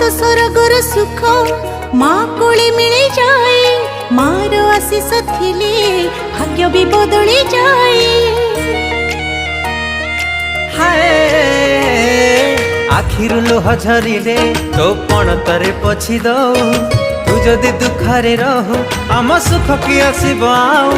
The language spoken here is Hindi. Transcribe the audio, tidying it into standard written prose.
तो स्वर्गर सुख माँ कोले मिले जाए मार आशीष थिले भाग्य भी बदली जाए। हाय आखिरु लुह झरिले तो पण तरे पछी दऊ तू जदि दुखरे रहू आम सुख की आसीब आऊ।